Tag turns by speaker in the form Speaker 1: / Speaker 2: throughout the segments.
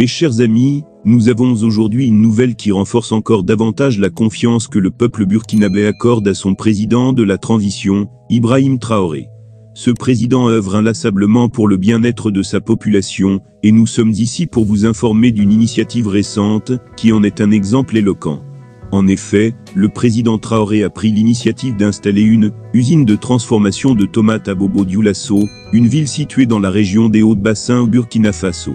Speaker 1: Mes chers amis, nous avons aujourd'hui une nouvelle qui renforce encore davantage la confiance que le peuple burkinabé accorde à son président de la transition, Ibrahim Traoré. Ce président œuvre inlassablement pour le bien-être de sa population, et nous sommes ici pour vous informer d'une initiative récente, qui en est un exemple éloquent. En effet, le président Traoré a pris l'initiative d'installer une usine de transformation de tomates à Bobo-Dioulasso, une ville située dans la région des Hauts-de-Bassin au Burkina Faso.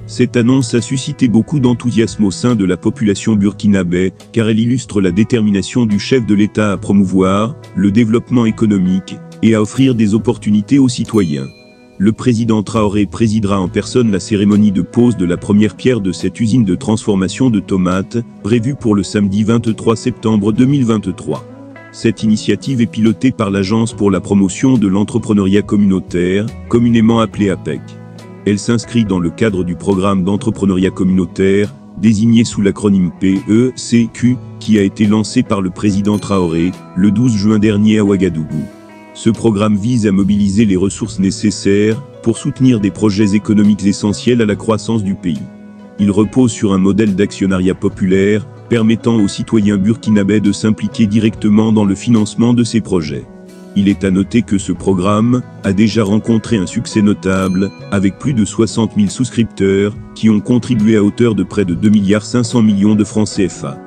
Speaker 1: Cette annonce a suscité beaucoup d'enthousiasme au sein de la population burkinabé, car elle illustre la détermination du chef de l'État à promouvoir le développement économique et à offrir des opportunités aux citoyens. Le président Traoré présidera en personne la cérémonie de pose de la première pierre de cette usine de transformation de tomates, prévue pour le samedi 23 septembre 2023. Cette initiative est pilotée par l'Agence pour la promotion de l'entrepreneuriat communautaire, communément appelée APEC. Elle s'inscrit dans le cadre du programme d'entrepreneuriat communautaire, désigné sous l'acronyme PECQ, qui a été lancé par le président Traoré, le 12 juin dernier à Ouagadougou. Ce programme vise à mobiliser les ressources nécessaires pour soutenir des projets économiques essentiels à la croissance du pays. Il repose sur un modèle d'actionnariat populaire, permettant aux citoyens burkinabés de s'impliquer directement dans le financement de ces projets. Il est à noter que ce programme a déjà rencontré un succès notable, avec plus de 60 000 souscripteurs, qui ont contribué à hauteur de près de 2,5 milliards de francs CFA.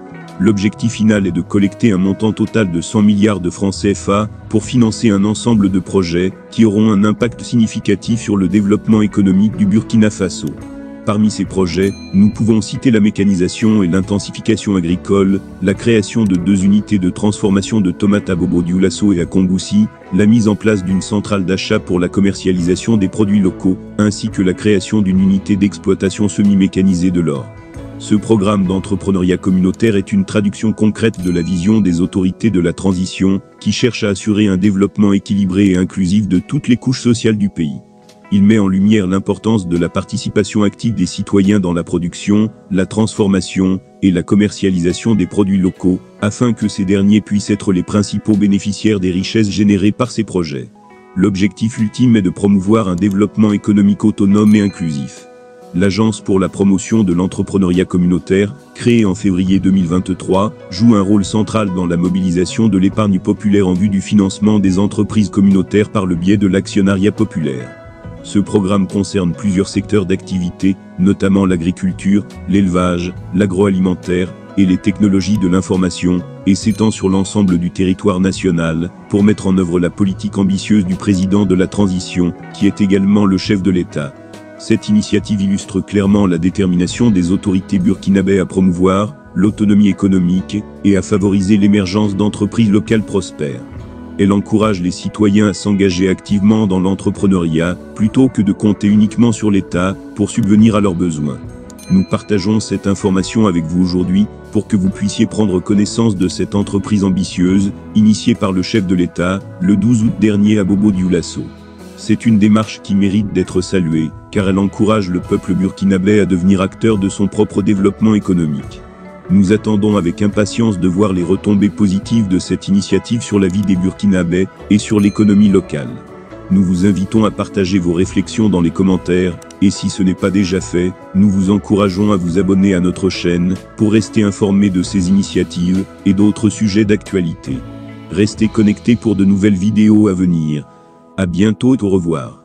Speaker 1: L'objectif final est de collecter un montant total de 100 milliards de francs CFA pour financer un ensemble de projets qui auront un impact significatif sur le développement économique du Burkina Faso. Parmi ces projets, nous pouvons citer la mécanisation et l'intensification agricole, la création de 2 unités de transformation de tomates à Bobo-Dioulasso et à Kongoussi, la mise en place d'une centrale d'achat pour la commercialisation des produits locaux, ainsi que la création d'une unité d'exploitation semi-mécanisée de l'or. Ce programme d'entrepreneuriat communautaire est une traduction concrète de la vision des autorités de la transition, qui cherchent à assurer un développement équilibré et inclusif de toutes les couches sociales du pays. Il met en lumière l'importance de la participation active des citoyens dans la production, la transformation et la commercialisation des produits locaux, afin que ces derniers puissent être les principaux bénéficiaires des richesses générées par ces projets. L'objectif ultime est de promouvoir un développement économique autonome et inclusif. L'Agence pour la promotion de l'entrepreneuriat communautaire, créée en février 2023, joue un rôle central dans la mobilisation de l'épargne populaire en vue du financement des entreprises communautaires par le biais de l'actionnariat populaire. Ce programme concerne plusieurs secteurs d'activité, notamment l'agriculture, l'élevage, l'agroalimentaire et les technologies de l'information, et s'étend sur l'ensemble du territoire national, pour mettre en œuvre la politique ambitieuse du président de la transition, qui est également le chef de l'État. Cette initiative illustre clairement la détermination des autorités burkinabées à promouvoir l'autonomie économique et à favoriser l'émergence d'entreprises locales prospères. Elle encourage les citoyens à s'engager activement dans l'entrepreneuriat, plutôt que de compter uniquement sur l'État pour subvenir à leurs besoins. Nous partageons cette information avec vous aujourd'hui, pour que vous puissiez prendre connaissance de cette entreprise ambitieuse, initiée par le chef de l'État, le 12 août dernier à Bobo-Dioulasso. C'est une démarche qui mérite d'être saluée, car elle encourage le peuple burkinabé à devenir acteur de son propre développement économique. Nous attendons avec impatience de voir les retombées positives de cette initiative sur la vie des Burkinabés et sur l'économie locale. Nous vous invitons à partager vos réflexions dans les commentaires, et si ce n'est pas déjà fait, nous vous encourageons à vous abonner à notre chaîne, pour rester informés de ces initiatives et d'autres sujets d'actualité. Restez connectés pour de nouvelles vidéos à venir. À bientôt et au revoir.